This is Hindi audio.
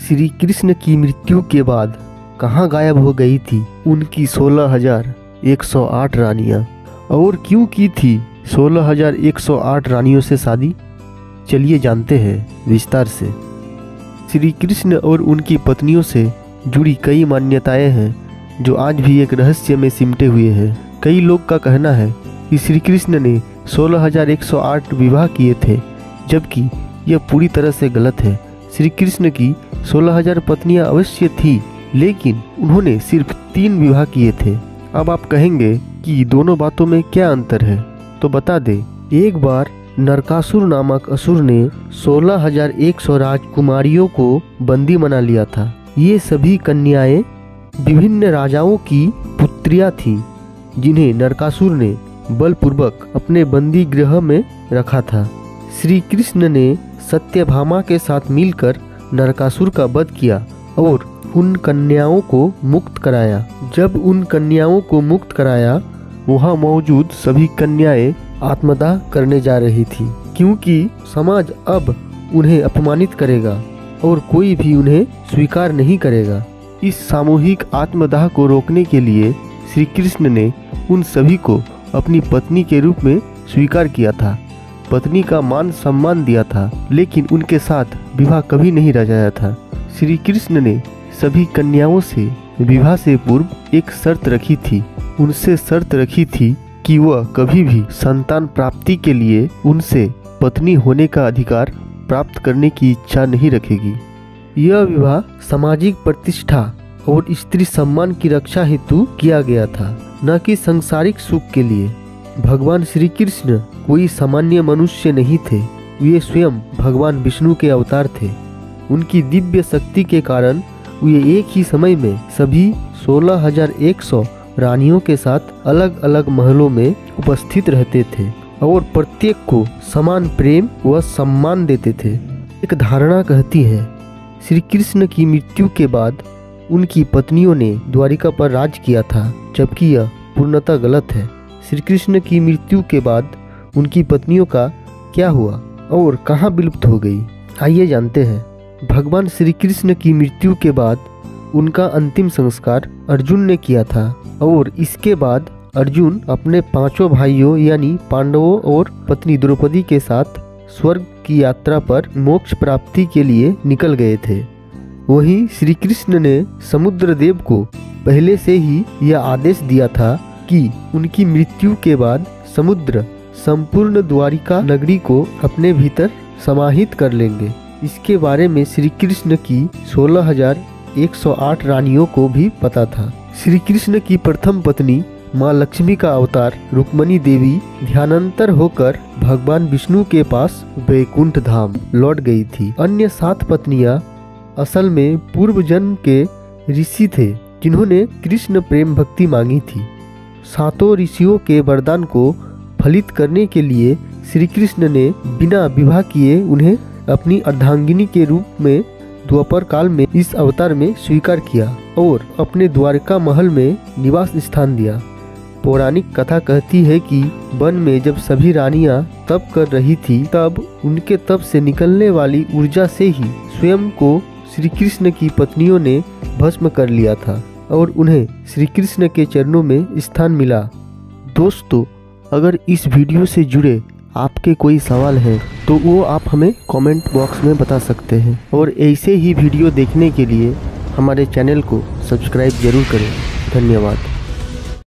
श्री कृष्ण की मृत्यु के बाद कहाँ गायब हो गई थी उनकी 16,108 रानियां, और क्यों की थी 16,108 रानियों से शादी? चलिए जानते हैं विस्तार से। श्री कृष्ण और उनकी पत्नियों से जुड़ी कई मान्यताएं हैं जो आज भी एक रहस्य में सिमटे हुए हैं। कई लोग का कहना है कि श्री कृष्ण ने 16,108 विवाह किए थे, जबकि यह पूरी तरह से गलत है। श्री कृष्ण की 16,000 पत्नियां अवश्य थी, लेकिन उन्होंने सिर्फ 3 विवाह किए थे। अब आप कहेंगे कि दोनों बातों में क्या अंतर है, तो बता दें। एक बार नरकासुर नामक असुर ने 16,100 राजकुमारियों को बंदी बना लिया था। ये सभी कन्याएं विभिन्न राजाओं की पुत्रियां थीं, जिन्हें नरकासुर ने बलपूर्वक अपने बंदी गृह में रखा था। श्री कृष्ण ने सत्यभामा के साथ मिलकर नरकासुर का वध किया और उन कन्याओं को मुक्त कराया। जब उन कन्याओं को मुक्त कराया, वहां मौजूद सभी कन्याएं आत्मदाह करने जा रही थी, क्योंकि समाज अब उन्हें अपमानित करेगा और कोई भी उन्हें स्वीकार नहीं करेगा। इस सामूहिक आत्मदाह को रोकने के लिए श्री कृष्ण ने उन सभी को अपनी पत्नी के रूप में स्वीकार किया था, पत्नी का मान सम्मान दिया था, लेकिन उनके साथ विवाह कभी नहीं रचाया था। श्री कृष्ण ने सभी कन्याओं से विवाह से पूर्व एक शर्त रखी थी। उनसे शर्त रखी थी कि वह कभी भी संतान प्राप्ति के लिए उनसे पत्नी होने का अधिकार प्राप्त करने की इच्छा नहीं रखेगी। यह विवाह सामाजिक प्रतिष्ठा और स्त्री सम्मान की रक्षा हेतु किया गया था, न कि सांसारिक सुख के लिए। भगवान श्री कृष्ण कोई सामान्य मनुष्य नहीं थे, वे स्वयं भगवान विष्णु के अवतार थे। उनकी दिव्य शक्ति के कारण वे एक ही समय में सभी 16,100 रानियों के साथ अलग अलग महलों में उपस्थित रहते थे और प्रत्येक को समान प्रेम व सम्मान देते थे। एक धारणा कहती है, श्री कृष्ण की मृत्यु के बाद उनकी पत्नियों ने द्वारिका पर राज किया था, जबकि यह पूर्णतः गलत है। श्री कृष्ण की मृत्यु के बाद उनकी पत्नियों का क्या हुआ और कहाँ विलुप्त हो गई? आइए जानते हैं। भगवान श्री कृष्ण की मृत्यु के बाद उनका अंतिम संस्कार अर्जुन ने किया था और इसके बाद अर्जुन अपने 5 भाइयों यानी पांडवों और पत्नी द्रौपदी के साथ स्वर्ग की यात्रा पर मोक्ष प्राप्ति के लिए निकल गए थे। वहीं श्री कृष्ण ने समुद्रदेव को पहले से ही यह आदेश दिया था कि उनकी मृत्यु के बाद समुद्र संपूर्ण द्वारिका नगरी को अपने भीतर समाहित कर लेंगे। इसके बारे में श्री कृष्ण की 16,108 रानियों को भी पता था। श्री कृष्ण की प्रथम पत्नी माँ लक्ष्मी का अवतार रुक्मणी देवी ध्यानांतर होकर भगवान विष्णु के पास वैकुंठ धाम लौट गई थी। अन्य 7 पत्नियां असल में पूर्व जन्म के ऋषि थे, जिन्होंने कृष्ण प्रेम भक्ति मांगी थी। 7 ऋषियों के वरदान को फलित करने के लिए श्री कृष्ण ने बिना विवाह किए उन्हें अपनी अर्धांगिनी के रूप में द्वापर काल में इस अवतार में स्वीकार किया और अपने द्वारका महल में निवास स्थान दिया। पौराणिक कथा कहती है कि वन में जब सभी रानियां तप कर रही थी, तब उनके तप से निकलने वाली ऊर्जा से ही स्वयं को श्री कृष्ण की पत्नियों ने भस्म कर लिया था और उन्हें श्री कृष्ण के चरणों में स्थान मिला। दोस्तों, अगर इस वीडियो से जुड़े आपके कोई सवाल हैं तो वो आप हमें कमेंट बॉक्स में बता सकते हैं, और ऐसे ही वीडियो देखने के लिए हमारे चैनल को सब्सक्राइब जरूर करें। धन्यवाद।